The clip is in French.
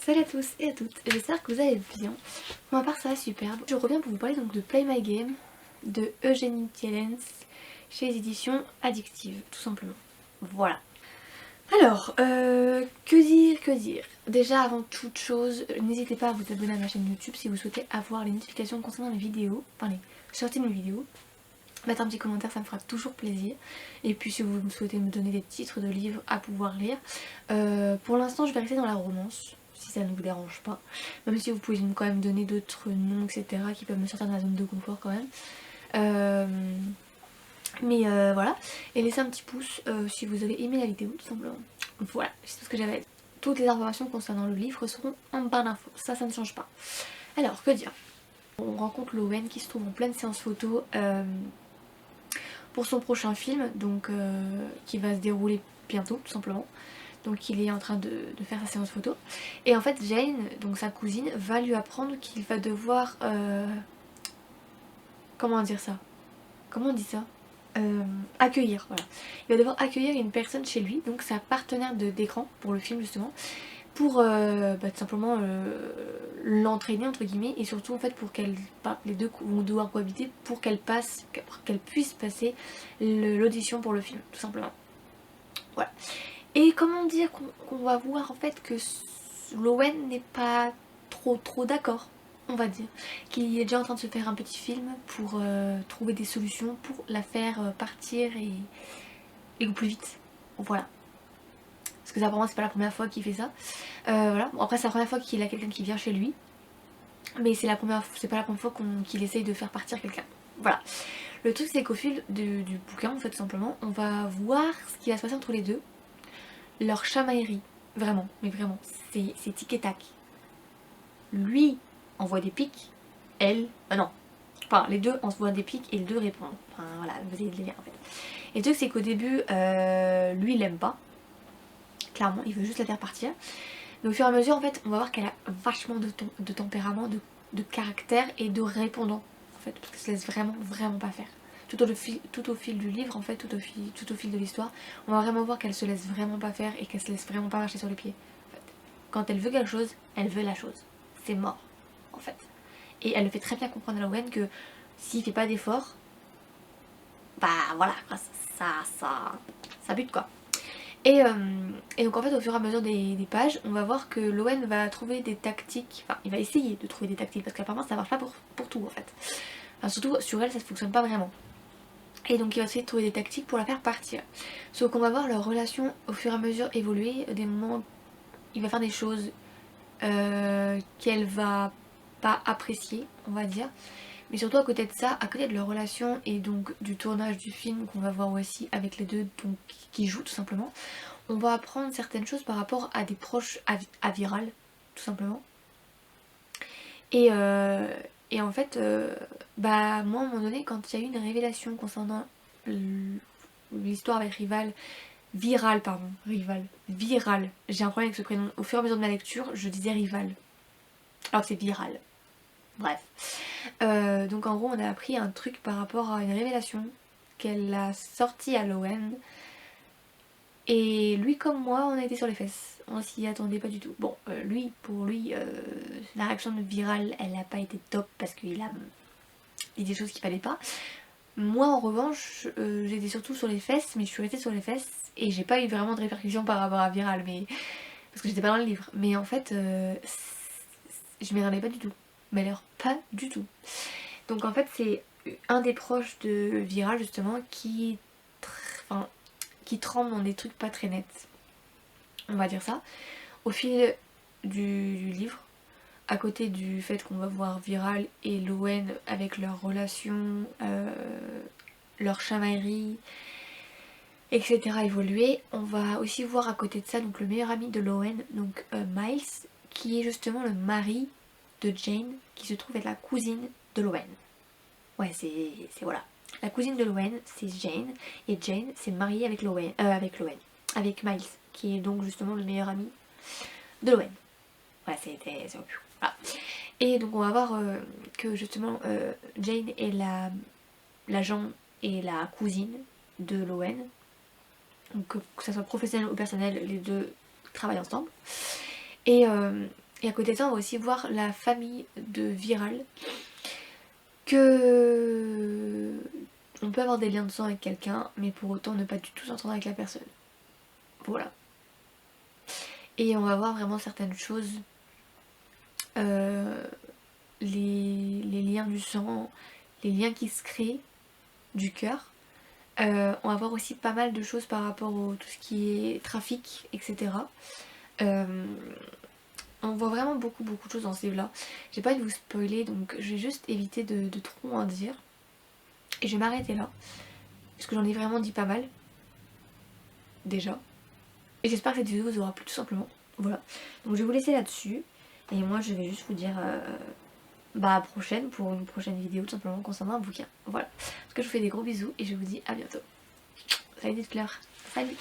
Salut à tous et à toutes, j'espère que vous allez bien. Pour ma part ça va super. Je reviens pour vous parler donc de Play My Game de Eugénie Thielens chez les éditions Addictive, tout simplement. Voilà. Alors, que dire. Déjà avant toute chose, n'hésitez pas à vous abonner à ma chaîne YouTube si vous souhaitez avoir les notifications concernant mes vidéos, enfin les sorties de mes vidéos. Mettre un petit commentaire, ça me fera toujours plaisir. Et puis si vous souhaitez me donner des titres de livres à pouvoir lire. Pour l'instant je vais rester dans la romance, si ça ne vous dérange pas. Même si vous pouvez quand même donner d'autres noms, etc. qui peuvent me sortir de la zone de confort quand même. Voilà. Et laissez un petit pouce si vous avez aimé la vidéo, tout simplement. Voilà, c'est tout ce que j'avais à dire. Toutes les informations concernant le livre seront en barre d'infos. Ça ne change pas. Alors, que dire? On rencontre Lowen qui se trouve en pleine séance photo pour son prochain film, donc qui va se dérouler bientôt tout simplement. Donc il est en train de faire sa séance photo. Et en fait Jane, donc sa cousine, va lui apprendre qu'il va devoir... comment dire ça? Comment on dit ça? Accueillir, voilà. Il va devoir accueillir une personne chez lui, donc sa partenaire d'écran pour le film justement, pour tout simplement l'entraîner entre guillemets, et surtout en fait pour qu'elle, les deux vont devoir cohabiter pour qu'elle puisse passer l'audition pour le film, tout simplement. Voilà. Et comment dire qu'on va voir en fait que Lowen n'est pas trop d'accord, on va dire. Qu'il est déjà en train de se faire un petit film pour trouver des solutions pour la faire partir et au plus vite. Voilà. Parce que ça, pour moi, c'est pas la première fois qu'il fait ça. Voilà. Bon, après, c'est la première fois qu'il a quelqu'un qui vient chez lui. Mais c'est pas la première fois qu'il essaye de faire partir quelqu'un. Voilà. Le truc, c'est qu'au fil du bouquin, en fait, tout simplement, on va voir ce qui va se passer entre les deux. Leur chamaillerie. Vraiment, mais vraiment. C'est tic et tac. Lui envoie des pics. Elle... non. Enfin, les deux envoient des pics et les deux répondent. Enfin, voilà, vous avez le délire, en fait. Et le truc, c'est qu'au début, lui, il l'aime pas. Clairement, il veut juste la faire partir. Mais au fur et à mesure, en fait, on va voir qu'elle a vachement de tempérament, de caractère et de répondant, en fait, parce qu'elle se laisse vraiment pas faire. Tout au fil du livre, en fait, tout au fil de l'histoire, on va vraiment voir qu'elle se laisse vraiment pas faire et qu'elle se laisse vraiment pas marcher sur les pieds. En fait. Quand elle veut quelque chose, elle veut la chose. C'est mort, en fait. Et elle le fait très bien comprendre à Lowen que s'il fait pas d'effort, bah voilà, ça bute quoi. Et donc en fait au fur et à mesure des pages, on va voir que Lowen va trouver des tactiques, enfin il va essayer de trouver des tactiques parce qu'apparemment ça marche pas pour tout en fait. Enfin surtout sur elle ça ne fonctionne pas vraiment. Et donc il va essayer de trouver des tactiques pour la faire partir. Sauf qu'on va voir leur relation au fur et à mesure évoluer, des moments il va faire des choses qu'elle va pas apprécier, on va dire. Mais surtout à côté de ça, à côté de leur relation et donc du tournage du film qu'on va voir aussi avec les deux donc, qui jouent tout simplement, on va apprendre certaines choses par rapport à des proches à Viral, tout simplement. Et, en fait, bah moi à un moment donné, quand il y a eu une révélation concernant l'histoire avec Viral, j'ai un problème avec ce prénom, au fur et à mesure de ma lecture, je disais Rival, alors que c'est Viral. Bref. Donc en gros on a appris un truc par rapport à une révélation qu'elle a sortie à Lowen. Et lui comme moi on a été sur les fesses. On s'y attendait pas du tout. Bon pour lui la réaction de Viral elle n'a pas été top parce qu'il a dit des choses qu'il fallait pas. Moi en revanche j'étais surtout sur les fesses, mais je suis restée sur les fesses et j'ai pas eu vraiment de répercussions par rapport à Viral, mais parce que j'étais pas dans le livre. Mais en fait je m'y attendais pas du tout. Mais alors pas du tout. Donc en fait c'est un des proches de Viral justement qui tremble dans des trucs pas très nets. On va dire ça. Au fil du livre, à côté du fait qu'on va voir Viral et Lowen avec leur relation, leur chamaillerie, etc. évoluer, on va aussi voir à côté de ça donc le meilleur ami de Lowen, donc Miles, qui est justement le mari de Jane, qui se trouve être la cousine de Lowen. Ouais, c'est voilà. La cousine de Lowen, c'est Jane, et Jane s'est mariée avec avec Miles, qui est donc justement le meilleur ami de Lowen. Ouais, c'était voilà. Et donc on va voir que justement Jane est l'agent et la cousine de Lowen. Donc que ça soit professionnel ou personnel, les deux travaillent ensemble. Et Et à côté de ça, on va aussi voir la famille de Viral. Que on peut avoir des liens de sang avec quelqu'un, mais pour autant ne pas du tout s'entendre avec la personne. Voilà. Et on va voir vraiment certaines choses. Euh, les liens du sang, les liens qui se créent du cœur. On va voir aussi pas mal de choses par rapport au tout ce qui est trafic, etc. On voit vraiment beaucoup de choses dans ce livre-là. J'ai pas envie de vous spoiler, donc je vais juste éviter de trop en dire. Et je vais m'arrêter là, parce que j'en ai vraiment dit pas mal, déjà. Et j'espère que cette vidéo vous aura plu tout simplement. Voilà. Donc je vais vous laisser là-dessus. Et moi je vais juste vous dire bah à la prochaine pour une prochaine vidéo tout simplement concernant un bouquin. Voilà. En tout cas je vous fais des gros bisous et je vous dis à bientôt. Salut des fleurs. Salut.